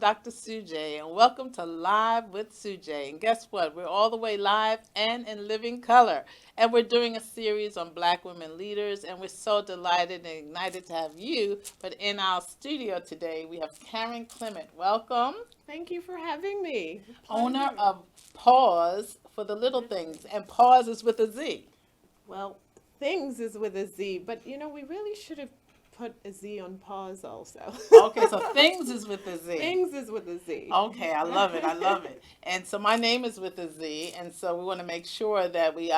Dr. Sujay, and welcome to Live with Sujay. And guess what? We're all the way live and in living color. And we're doing a series on Black women leaders, and we're so delighted and ignited to have you. But in our studio today, we have Karen Clement. Welcome. Thank you for having me. Owner Pleasure. of Pause for the Little Things, and Pause is with a Z. Well, things is with a Z, but we really should have put a Z on pause also. Okay, so Things is with a Z. Things is with a Z. Okay, I love it. I love it. And so my name is with a Z, and so we want to make sure that we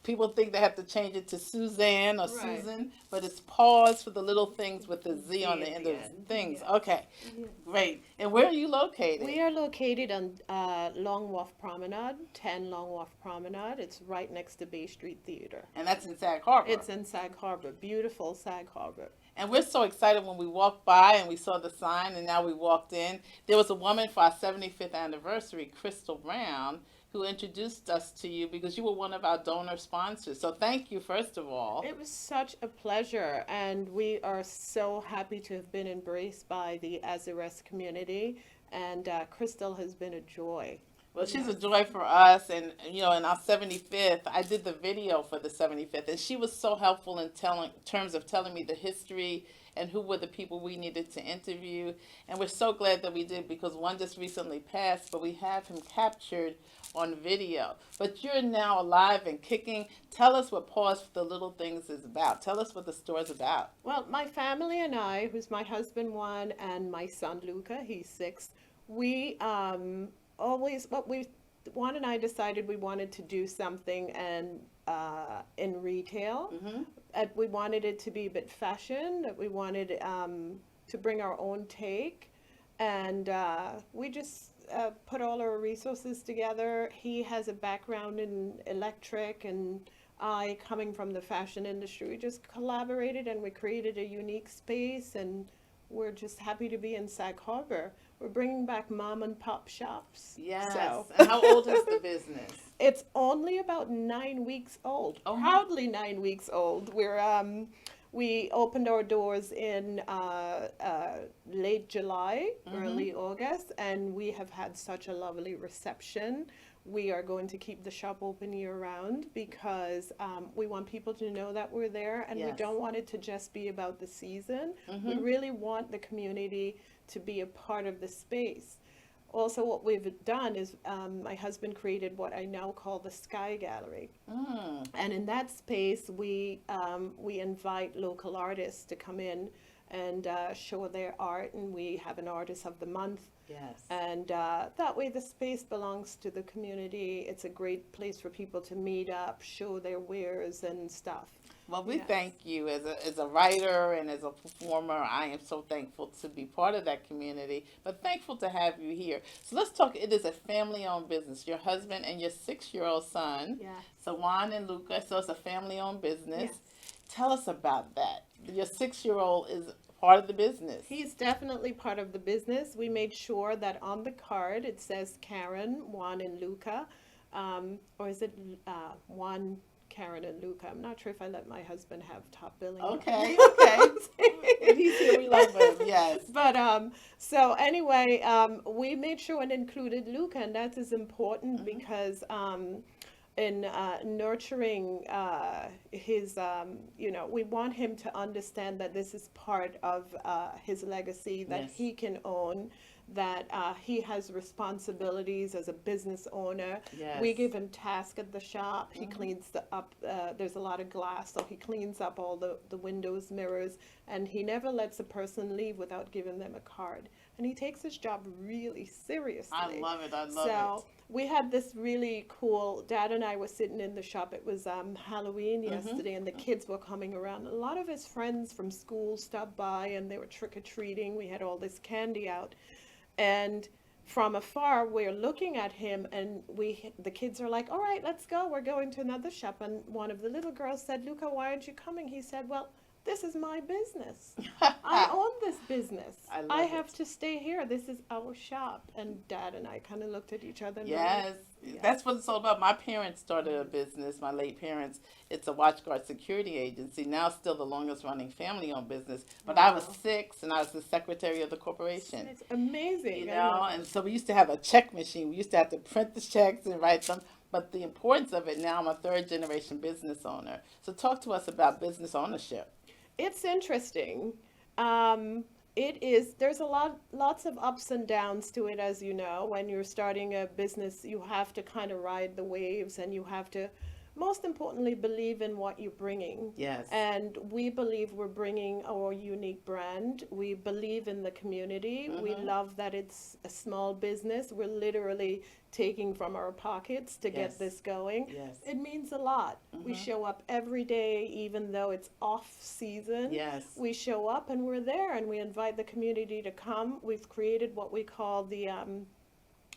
people think they have to change it to Suzanne or Right. Susan, but it's Pause for the Little Things with the Z Z on the at end the of end. things. Yeah. Okay, great. And where are you located? We are located on Long Wharf Promenade, 10 Long Wharf Promenade. It's right next to Bay Street Theater. And that's in Sag Harbor. It's in Sag Harbor, beautiful Sag Harbor. And we're so excited when we walked by and we saw the sign, and now we walked in. There was a woman for our 75th anniversary, Crystal Brown, who introduced us to you because you were one of our donor sponsors. So thank you, first of all. It was such a pleasure, and we are so happy to have been embraced by the Azores community, and Crystal has been a joy. Well, she's a joy for us, and in our 75th, I did the video for the 75th, and she was so helpful in terms of telling me the history and who were the people we needed to interview, and we're so glad that we did because one just recently passed, but we have him captured on video. But you're now alive and kicking. Tell us what Pause for the Little Things is about. Tell us what the store's about. Well, my family and I, who's my husband Juan and my son Luca, he's 6, we Juan and I decided we wanted to do something and in retail. Mm-hmm. We wanted it to be a bit fashion, that we wanted to bring our own take, and we just put all our resources together. He has a background in electric, and I, coming from the fashion industry, we just collaborated and we created a unique space, and we're just happy to be in Sag Harbor. We're bringing back mom and pop shops. Yes. So. And how old is the business? It's only about 9 weeks old. Oh. Proudly 9 weeks old. We opened our doors in late July, early August, and we have had such a lovely reception. We are going to keep the shop open year round because we want people to know that we're there, and we Yes. don't want it to just be about the season. We really want the community to be a part of the space. Also, what we've done is my husband created what I now call the Sky Gallery. Mm. And in that space, we invite local artists to come in and show their art, and we have an artist of the month. Yes. And that way the space belongs to the community. It's a great place for people to meet up, show their wares and stuff. Well, we Yes. thank you as a writer and as a performer. I am so thankful to be part of that community, but thankful to have you here. So let's talk. It is a family-owned business. Your husband and your 6-year-old son, Yeah. so Juan and Luca. So it's a family-owned business. Yes. Tell us about that. Your 6-year-old is part of the business. He's definitely part of the business. We made sure that on the card it says Karen, Juan, and Luca. Or is it Juan, Karen, and Luca? I'm not sure if I let my husband have top billing. Okay, okay. And he's here. We love him. Yes. But so anyway, we made sure and included Luca, and that is important because in nurturing his, we want him to understand that this is part of his legacy, that Yes. he can own, that he has responsibilities as a business owner. Yes. We give him tasks at the shop. He cleans up, there's a lot of glass, so he cleans up all the windows, mirrors, and he never lets a person leave without giving them a card. And he takes his job really seriously. I love it. I love So we had this really cool, Dad and I were sitting in the shop. It was Halloween yesterday, and the kids were coming around. A lot of his friends from school stopped by, and they were trick-or-treating. We had all this candy out. And from afar, we're looking at him, and the kids are like, all right, let's go. We're going to another shop. And one of the little girls said, Luca, why aren't you coming? He said, well, this is my business. I own this business. I love I have it. to stay here. This is our shop. And Dad and I kind of looked at each other and Yes, yeah. that's what it's all about. My parents started a business, my late parents. It's a watch guard security agency. Now, still the longest running family owned business. But I was Wow. 6 and I was the secretary of the corporation. It's amazing. You I know, love and it. so we used to have a check machine. We used to have to print the checks and write them. But the importance of it now, I'm a third generation business owner. So, talk to us about business ownership. It's interesting. Um, it is, there's lots of ups and downs to it, as you know. When you're starting a business, you have to kind of ride the waves and you have to, most importantly, believe in what you're bringing. Yes. And we believe we're bringing our unique brand. We believe in the community. We Mm-hmm. love that it's a small business. We're literally taking from our pockets to Yes. get this going. Yes. It means a lot. We Mm-hmm. show up every day, even though it's off season. Yes. We show up and we're there and we invite the community to come. We've created what we call the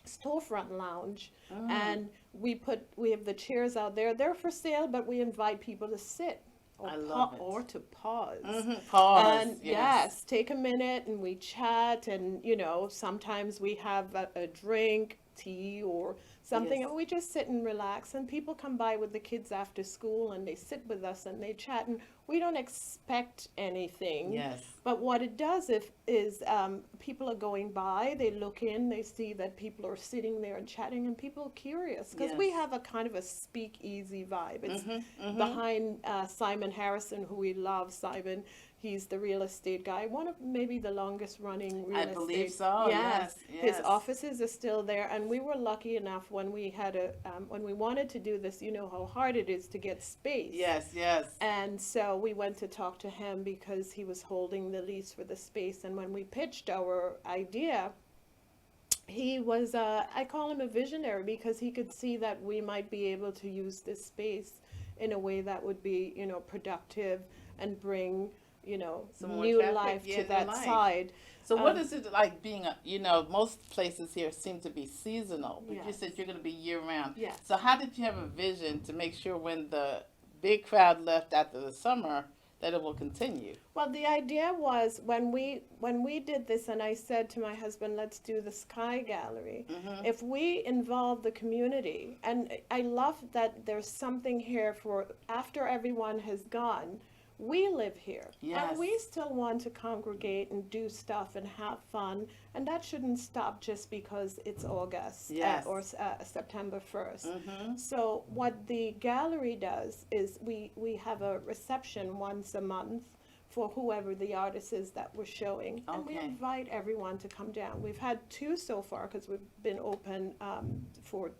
storefront lounge, Mm. and we have the chairs out there. They're for sale, but we invite people to sit or I love it. or to pause. Mm-hmm. Pause. And Yes. yes, take a minute and we chat, and sometimes we have a drink, tea or something, Yes. and we just sit and relax. And people come by with the kids after school and they sit with us and they chat, and we don't expect anything. Yes. But what it does is people are going by, they look in, they see that people are sitting there and chatting, and people are curious because we Yes. have a kind of a speakeasy vibe. It's Mm-hmm. Mm-hmm. behind Simon Harrison, who we love. Simon, he's the real estate guy, one of maybe the longest running real I estate. believe so. Yes. His Yes. offices are still there, and we were lucky enough when we had when we wanted to do this. You know how hard it is to get space. Yes. Yes. And so we went to talk to him because he was holding the lease for the space. And when we pitched our idea, he was, I call him a visionary because he could see that we might be able to use this space in a way that would be, productive and bring, Some more new traffic, life yeah, to new that life. side. So what Um, is it like being most places here seem to be seasonal, but you Yes. said you're going to be year round. Yes. So how did you have a vision to make sure when the big crowd left after the summer that it will continue? Well, the idea was when we did this, and I said to my husband, let's do the Sky Gallery. Mm-hmm. If we involve the community, and I love that there's something here for after everyone has gone, we live here. Yes. And we still want to congregate and do stuff and have fun, and that shouldn't stop just because it's August Yes. or September 1st. Mm-hmm. So what the gallery does is we have a reception once a month for whoever the artist is that we're showing, and we Okay. invite everyone to come down. We've had 2 so far because we've been open for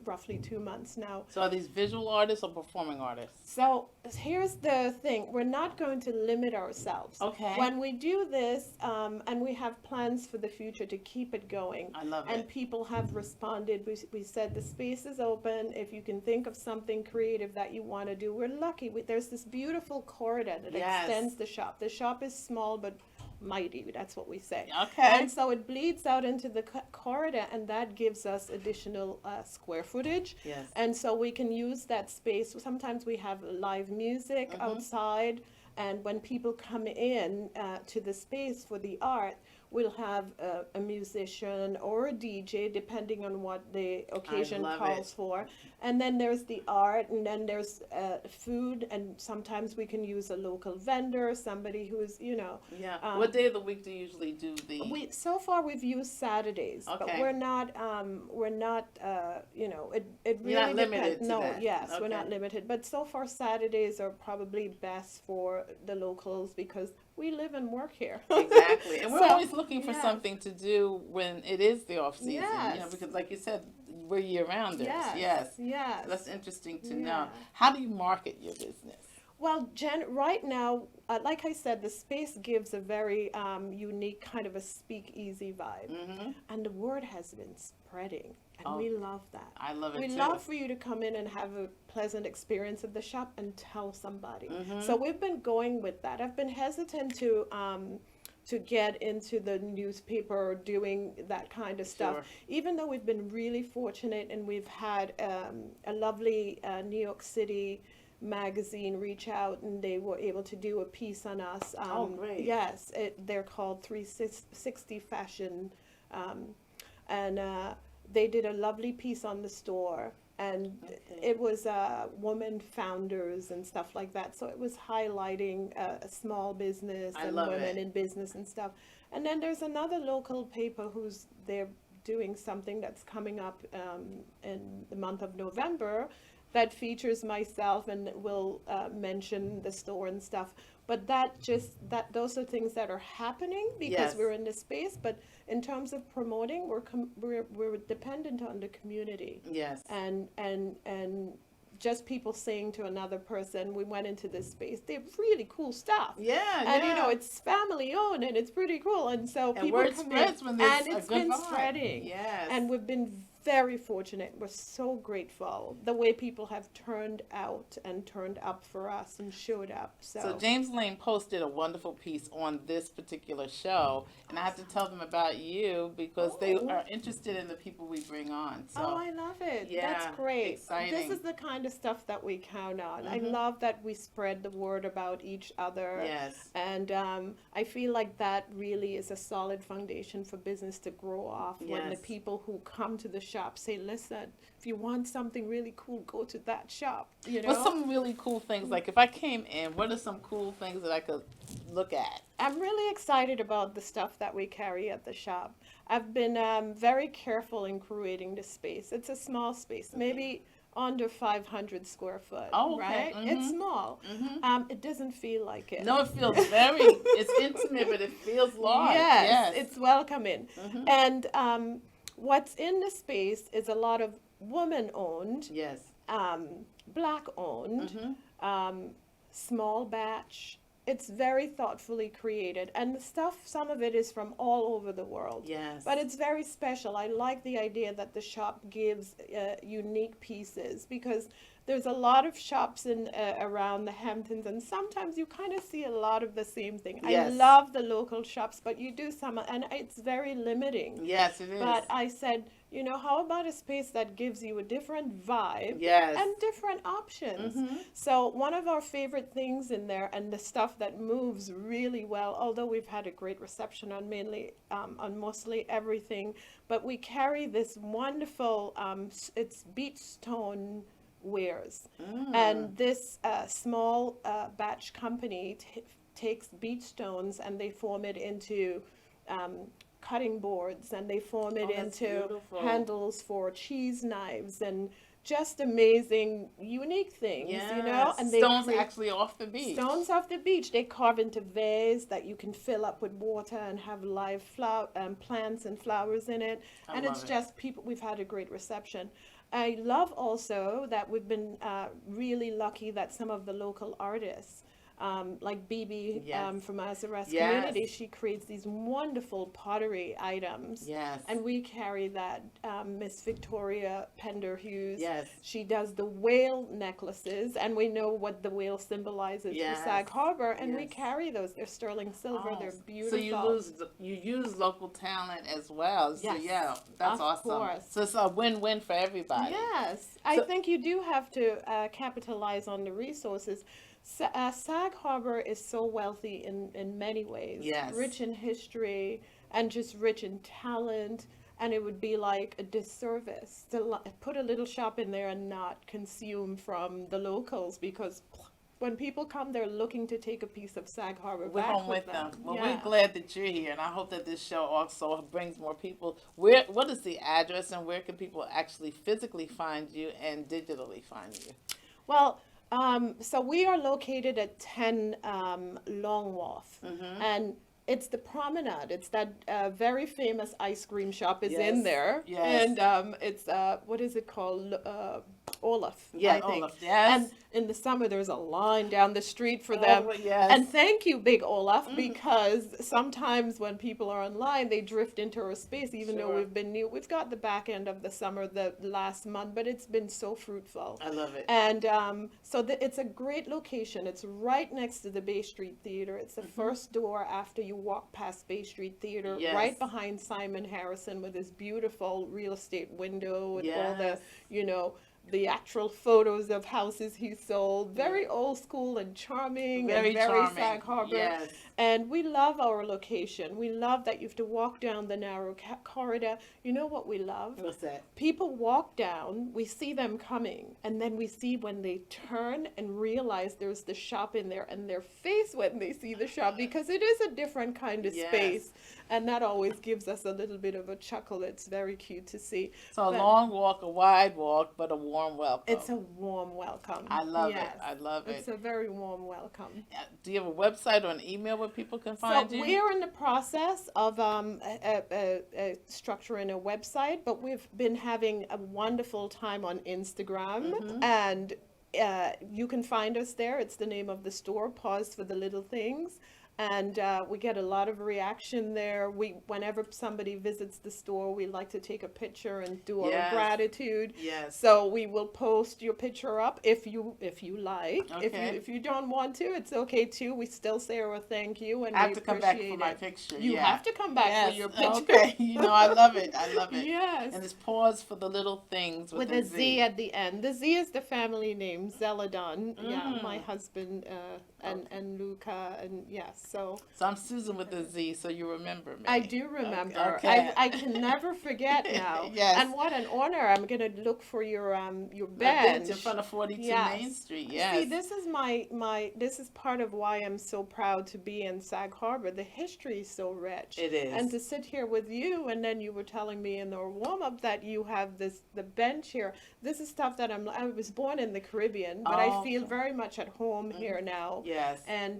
roughly 2 months now. So are these visual artists or performing artists? So here's the thing: we're not going to limit ourselves. Okay. When we do this, and we have plans for the future to keep it going. I love And it. people have responded. We said the space is open. If you can think of something creative that you want to do, we're lucky. There's this beautiful corridor that Yes. extends the shop. The shop is small but mighty. That's what we say. Okay. And so it bleeds out into the corridor, and that gives us additional square footage. Yes. And so we can use that space. Sometimes we have live music Mhm. outside, and when people come in to the space for the art, we'll have a musician or a DJ, depending on what the occasion love calls it. for. And then there's the art, and then there's food, and sometimes we can use a local vendor, somebody who's, Yeah. What day of the week do you usually do the? so far we've used Saturdays, but Okay. we're not, it really You're not limited depends. to No, that. yes, we're not Okay. limited, but so far Saturdays are probably best for the locals because we live and work here. Exactly. And we're So, always looking for yes. something to do when it is the off season. Yes. Because like you said, we're year rounders. Yes, Yes. yes. That's interesting to Yeah. know. How do you market your business? Well, right now, like I said, the space gives a very unique kind of a speakeasy vibe, Mm-hmm. and the word has been spreading, and Oh, we love that. I love it We too. love for you to come in and have a pleasant experience at the shop and tell somebody. Mhm. So we've been going with that. I've been hesitant to get into the newspaper or doing that kind of stuff, Sure. even though we've been really fortunate and we've had a lovely New York City magazine reach out, and they were able to do a piece on us. Oh, great. Yes, they're called 360 Fashion, and they did a lovely piece on the store. And Okay. it was women founders and stuff like that. So it was highlighting a small business I and love women it. in business and stuff. And then there's another local paper they're doing something that's coming up in the month of November that features myself and will mention the store and stuff. But those are things that are happening because Yes. we're in this space. But in terms of promoting, we're dependent on the community, Yes. and just people saying to another person, we went into this space, they have really cool stuff. Yeah, And yeah. it's family owned and it's pretty cool. And so And people word come spreads in, when there's and a it's good been vibe. spreading. Yes. And we've been very fortunate. We're so grateful the way people have turned out and turned up for us and showed up. So James Lane posted a wonderful piece on this particular show, and I have to tell them about you because they Oh. are interested in the people we bring on. So Oh, I love it. yeah, That's great. exciting. This is the kind of stuff that we count on. I Mhm. love that we spread the word about each other. yes, And I feel like that really is a solid foundation for business to grow off when the Yes. people who come to the shop say, listen, if you want something really cool, go to that shop. You know? what's some really cool things? Like if I came in, what are some cool things that I could look at? I'm really excited about the stuff that we carry at the shop. I've been very careful in creating the space. It's a small space, maybe under 500 square foot, Oh, okay. right? It's Mhm. small. Mm-hmm. It doesn't feel like it. No, it feels it's intimate, but it feels large. Yes, Yes. it's welcoming. Mhm. And what's in the space is a lot of woman-owned, Yes. black-owned, Mhm. small batch. It's very thoughtfully created, and the stuff, some of it is from all over the world. Yes. But it's very special. I like the idea that the shop gives unique pieces, because there's a lot of shops in around the Hamptons, and sometimes you kind of see a lot of the same thing. I Yes. love the local shops, but you do some, and it's very limiting. Yes, it is. But I said, how about a space that gives you a different vibe Yes. and different options? Mhm. So one of our favorite things in there, and the stuff that moves really well, although we've had a great reception on mostly everything, but we carry this wonderful, it's beach stone wares. Mm. And this small batch company takes beach stones and they form it into cutting boards, and they form it Oh, that's into beautiful. handles for cheese knives, and just amazing, unique things, Yes. And they Stones create actually off the beach. stones off the beach. They carve into vase that you can fill up with water and have live plants and flowers in it. I And love it's it. just we've had a great reception. I love also that we've been really lucky that some of the local artists, like Bibi Yes. from Azarest Yes. community, she creates these wonderful pottery items. Yes. And we carry that. Miss Victoria Pender-Hughes, Yes. she does the whale necklaces, and we know what the whale symbolizes Yes. for Sag Harbor, and we Yes. carry those. They're sterling silver. Oh, They're so beautiful. you use local talent as well. So Yes, yeah, that's of awesome. course. So it's a win-win for everybody. Yes, I So- think you do have to capitalize on the resources. Sag Harbor is so wealthy in many ways. Yes. Rich in history and just rich in talent. And it would be like a disservice to put a little shop in there and not consume from the locals, because when people come, they're looking to take a piece of Sag Harbor We're back home with with them. Well, Yeah. we're glad that you're here, and I hope that this show also brings more people. What is the address, and where can people actually physically find you and digitally find you? Well, so we are located at 10 Long Wharf, Mm-hmm. and it's the promenade. It's that very famous ice cream shop is in Yes, there, yes. and it's what is it called? Olaf, Yeah, I think. Olaf, yes. And in the summer, there's a line down the street for them. Oh, yes. And thank you, Big Olaf, Mhm. because sometimes when people are online, they drift into our space, even though Sure. we've been new. We've got the back end of the summer, the last month, but it's been so fruitful. I love it. And so it's a great location. It's right next to the Bay Street Theater. It's the first door after you walk past Bay Street Theater, Yes. right behind Simon Harrison with his beautiful real estate window and all the, Yes. the actual photos of houses he sold. Very old school and charming, Very and very charming. Sag Harbor. Yes. And we love our location. We love that you have to walk down the narrow corridor. You know what we love? What's that? People walk down, we see them coming, and then we see when they turn and realize there's the shop in there, and their face when they see the shop, because it is a different kind of Yes. space. And that always gives us a little bit of a chuckle. It's very cute to see. So a But long walk, a wide walk, but a warm welcome. it's a warm welcome. I love Yes. it. I love it. It's a very warm welcome. Do you have a website or an email where people can find So you? we're in the process of structuring a website, but we've been having a wonderful time on Instagram, Mm-hmm. and you can find us there. It's the name of the store, Pause for the Little Things. And we get a lot of reaction there. Whenever somebody visits the store, we like to take a picture and do our Yes. gratitude. Yes. So we will post your picture up if you like. Okay. If you don't want to, it's okay too. We still say our thank you, and I have we to come back appreciate for my it. picture. You yeah. have to come back Yes. for your picture. Okay. You know, I love it. I love it. Yes. And it's Pause for the Little Things With a Z at the end. The Z is the family name, Zeladon. Yeah, my husband and Luca, and yes. So So I'm Susan with a Z, so you remember me. I do remember. Okay. I can never forget now. Yes. And what an honor! I'm gonna look for your The bench in front of 42 Yes. Main Street. Yes. See, this is my this is part of why I'm so proud to be in Sag Harbor. The history is so rich. It is. And to sit here with you, and then you were telling me in the warm up that you have the bench here. This is stuff that I was born in the Caribbean, but I feel Okay. very much at home here now. Yes. And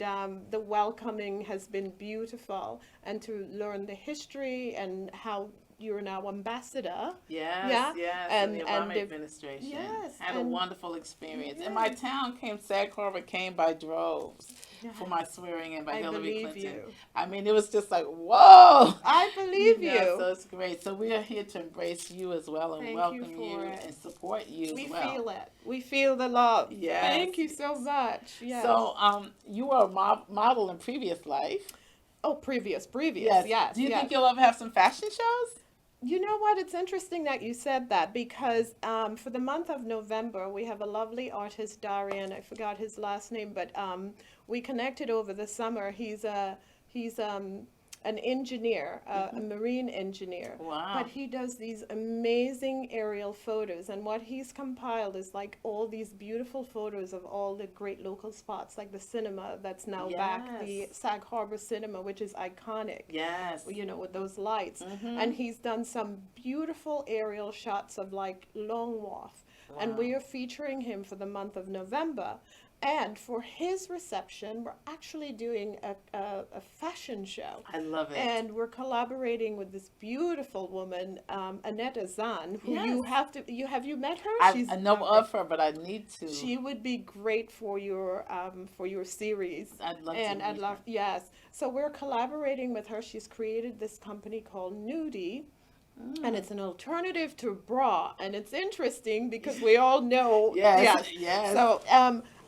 the welcoming has been beautiful, and to learn the history and how you're now ambassador. Yes, Yeah, yes, and- in the and Obama the- administration. Yes, Had a and- wonderful experience. And my town Sag Harbor came by droves for my swearing in by I Hillary believe Clinton. you. I mean, it was just like, whoa! I believe you. know, so it's great. So we are here to embrace you as well and Thank you welcome for you it. and support you We as well. feel it. We feel the love. Yes. Thank you so much. Yes. So you were a model in previous life. oh, previous. Yes. Yes. Do you yes. think you'll ever have some fashion shows? You know what? It's interesting that you said that, because for the month of November, we have a lovely artist, Darian. I forgot his last name, but we connected over the summer. He's an engineer, a marine engineer. Wow. But he does these amazing aerial photos, and what he's compiled is like all these beautiful photos of all the great local spots, like the cinema that's now back, the Yes. Sag Harbor Cinema, which is iconic. Yes. You know, with those lights. And he's done some beautiful aerial shots of like Long Wharf. And Wow. we are featuring him for the month of November. And for his reception, we're actually doing a fashion show. I love it. And we're collaborating with this beautiful woman, Annette Zahn, who Yes. have you met her? I know of her, but I need to. She would be great for your series. I'd love And to. I'd meet love, her. yes. So we're collaborating with her. She's created this company called Nudie. And it's an alternative to bra, and it's interesting because we all know. Yes, yes. So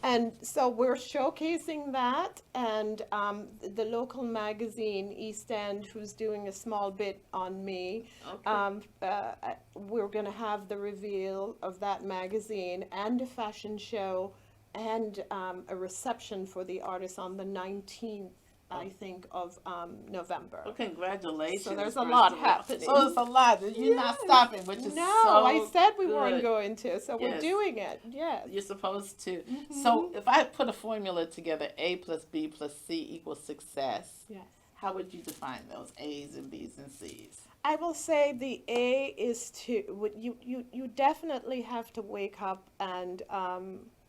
and so we're showcasing that, and the local magazine East End, who's doing a small bit on me. Okay. We're going to have the reveal of that magazine and a fashion show, and a reception for the artist on the 19th. I think of November. Well, congratulations. So there's a first lot of all. happening. So there's a lot. You're not Yes. stopping, which is No, so I said we weren't good. going to, so we're Yes. doing it. Yes. You're supposed to. Mm-hmm. So if I put a formula together, A plus B plus C equals success, Yes. how would you define those A's and B's and C's? I will say the A is to you definitely have to wake up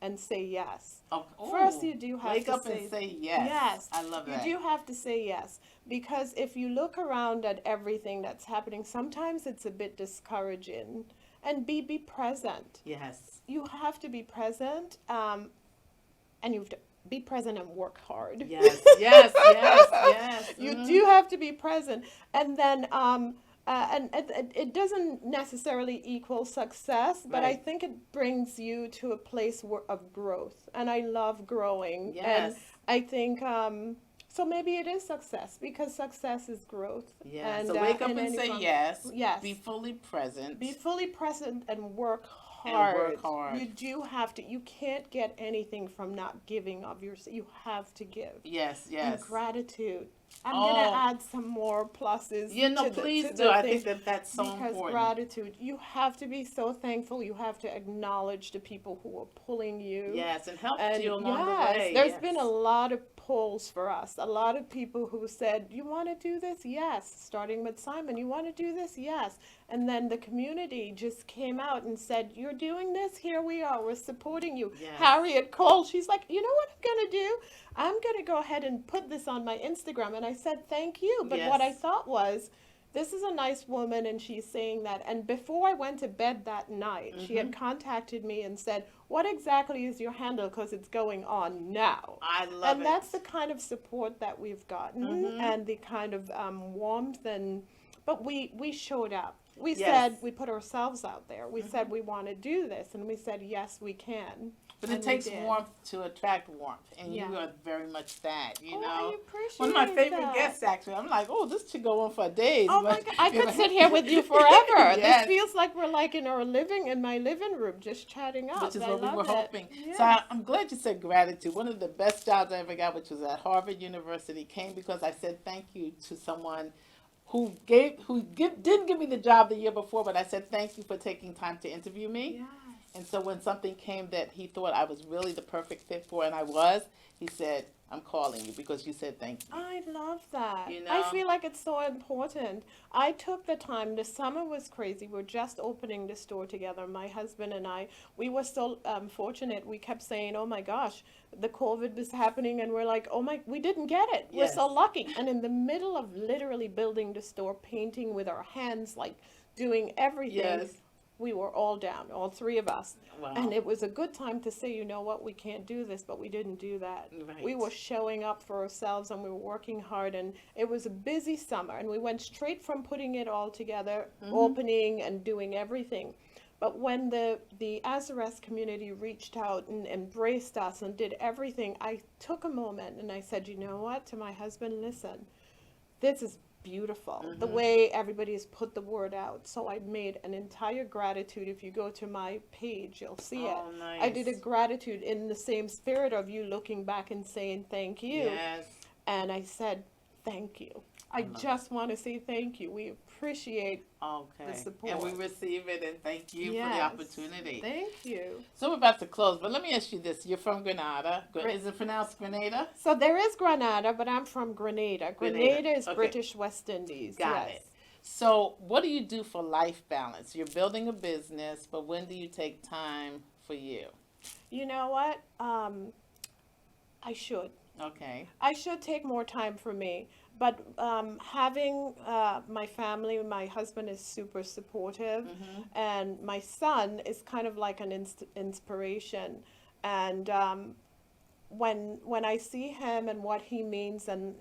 and say yes. Oh, First, you do have wake to up say and say yes. Yes, I love that. You do have to say yes, because if you look around at everything that's happening, sometimes it's a bit discouraging. And be present. Yes. You have to be present, and you have to be present and work hard. Yes. Yes. Yes. Yes. You Mhm. do have to be present, and then and it doesn't necessarily equal success, but I Right. think it brings you to a place of growth, and I love growing. Yes. And I think so maybe it is success, because success is growth. Yeah. And, So wake up in and any say form. yes. Yes. Be fully present. Be fully present and work hard. work hard. You do have to. You can't get anything from not giving of yourself. You have to give. Yes, And yes. gratitude. I'm Oh. gonna add some more pluses. Yeah, no, to the, please to do. the I thing, think that's so because important. gratitude. You have to be so thankful. You have to acknowledge the people who are pulling you. Yes, and help And you along the yes, way. there's Yes. been a lot of polls for us. A lot of people who said, "You want to do this?" Yes. Starting with Simon, "You want to do this?" Yes. And then the community just came out and said, "You're doing this. Here we are. We're supporting you." Yes. Harriet Cole, she's like, "You know what I'm gonna do? I'm gonna go ahead and put this on my Instagram." And I said, "Thank you." But what I Yes. thought was, this is a nice woman, and she's saying that. And before I went to bed that night, she had contacted me and said, "What exactly is your handle? Because it's going on now." I love And it. that's the kind of support that we've gotten, and the kind of warmth. And but we showed up. We Yes. said, we put ourselves out there. We said we want to do this, and we said yes, we can. But And it we takes did. warmth to attract warmth, and Yeah. you are very much that. You Oh, know, I appreciate one of my favorite that. guests. Actually, I'm like, oh, this should go on for days. Oh but, my God, I you could know. sit here with you forever. Yes. This feels like we're like in my living room, just chatting up. Which is I what we love were it. hoping. Yes. So I'm glad you said gratitude. One of the best jobs I ever got, which was at Harvard University, came because I said thank you to someone who didn't give me the job the year before, but I said thank you for taking time to interview me. Yes. And so when something came that he thought I was really the perfect fit for, and I was, he said, "I'm calling you because you said thank you." I love that. You I know? feel like it's so important. I took the time. The summer was crazy. We're just opening the store together. My husband and I, we were so fortunate. We kept saying, "Oh my gosh, the COVID was happening," and we're like, "Oh my, we didn't get it. We're Yes. so lucky." And in the middle of literally building the store, painting with our hands, like doing everything. Yes. We were all down, all three of us. Wow. And it was a good time to say, "You know what, we can't do this," but we didn't do that. Right. We were showing up for ourselves, and we were working hard, and it was a busy summer, and we went straight from putting it all together, opening and doing everything. But when the Azarest community reached out and embraced us and did everything, I took a moment and I said, "You know what," to my husband, "Listen, this is beautiful, the way everybody has put the word out." So I made an entire gratitude. If you go to my page, you'll see it. Oh, nice. I did a gratitude in the same spirit of you looking back and saying thank you. Yes. And I said, "Thank you. I just want to say thank you. We appreciate Okay. the support." And we receive it, and thank you for the Yes. opportunity. Thank you. So we're about to close, but let me ask you this. You're from Grenada. Right. Is it pronounced Grenada? So there is Grenada, but I'm from Grenada. Grenada is Okay. British West Indies. Got yes. it. So what do you do for life balance? You're building a business, but when do you take time for you? You know what? I should. Okay. I should take more time for me. But having my family, my husband is super supportive, and my son is kind of like an inspiration. And when I see him and what he means, and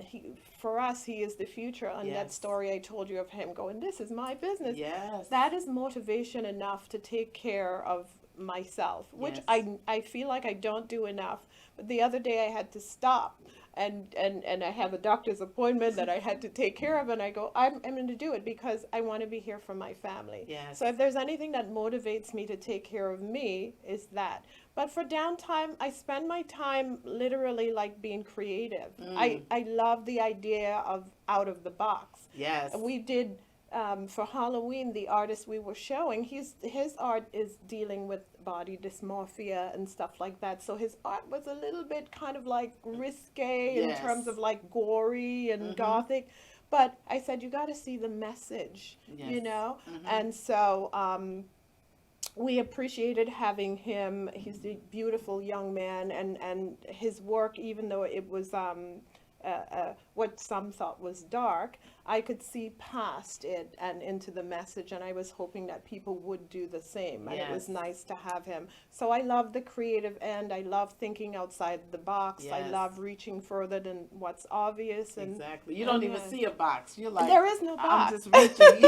for us, he is the future. And that Yes. story I told you of him going, "This is my business." Yes. That is motivation enough to take care of myself, which Yes. I feel like I don't do enough. But the other day I had to stop and I have a doctor's appointment that I had to take care of, and I go, I'm going to do it because I want to be here for my family. Yes. So if there's anything that motivates me to take care of me, is that. But for downtime, I spend my time literally like being creative. I love the idea of out of the box. Yes. We did for Halloween, the artist we were showing, his art is dealing with body dysmorphia and stuff like that. So his art was a little bit kind of like risque in Yes. terms of like gory and gothic. But I said, you got to see the message, you Yes. know? And so we appreciated having him. He's a beautiful young man, and his work, even though it was what some thought was dark, I could see past it and into the message, and I was hoping that people would do the same. And it was Yes. nice to have him. So I love the creative end. I love thinking outside the box. I Yes. love reaching further than what's obvious. And Exactly. You don't even yes. see a box. You're like, there is no I'm box. just reaching,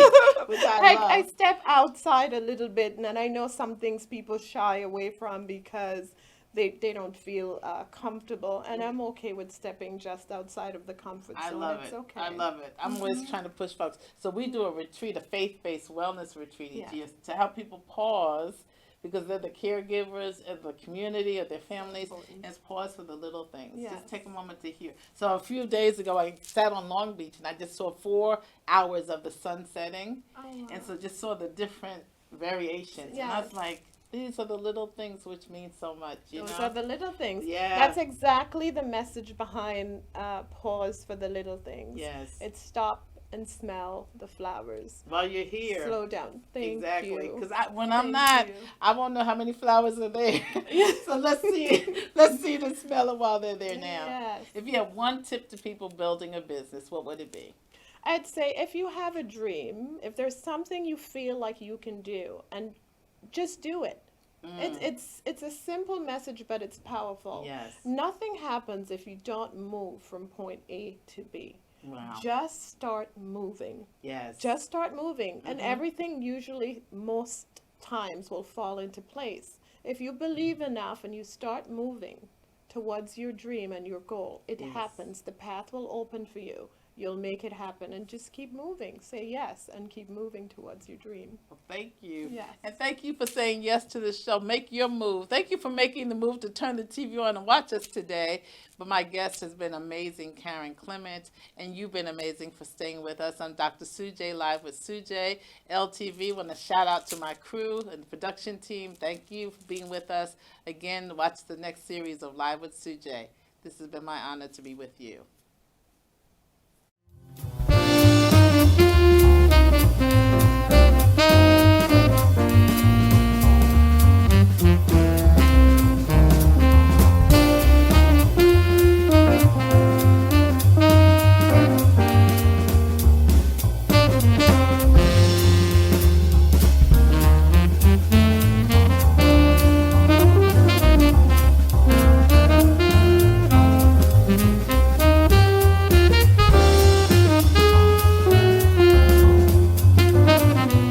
which I love. I step outside a little bit, and I know some things people shy away from because they don't feel comfortable, and I'm okay with stepping just outside of the comfort I zone. love It's it. okay. I love it. I'm always trying to push folks. So we do a retreat, a faith-based wellness retreat each Yeah. year to help people pause because they're the caregivers of the community, of their families. Important. And pause for the little things. Yes. Just take a moment to hear. So a few days ago, I sat on Long Beach and I just saw 4 hours of the sun setting. Oh, wow. And so just saw the different variations. And I was Yes. like, these are the little things which mean so much, you Those know? are the little things. Yeah. That's exactly the message behind pause for the little things. Yes. It's stop and smell the flowers. While you're here. Slow down. Thank Exactly. you. Because when I'm Thank not, you. I won't know how many flowers are there. So let's see them smell it while they're there now. Yes. If you have one tip to people building a business, what would it be? I'd say if you have a dream, if there's something you feel like you can do, and just do it. It's a simple message, but it's powerful. Yes. Nothing happens if you don't move from point A to B. Wow. Just start moving. Yes. Just start moving, and everything usually, most times, will fall into place. If you believe enough and you start moving towards your dream and your goal, it Yes. happens. The path will open for you. You'll make it happen, and just keep moving. Say yes and keep moving towards your dream. Well, thank you. Yes. And thank you for saying yes to the show. Make your move. Thank you for making the move to turn the TV on and watch us today. But my guest has been amazing, Karen Clement, and you've been amazing for staying with us. I'm Dr. Sujay, live with Sujay, LTV. Want to shout out to my crew and the production team. Thank you for being with us. Again, watch the next series of Live with Sujay. This has been my honor to be with you.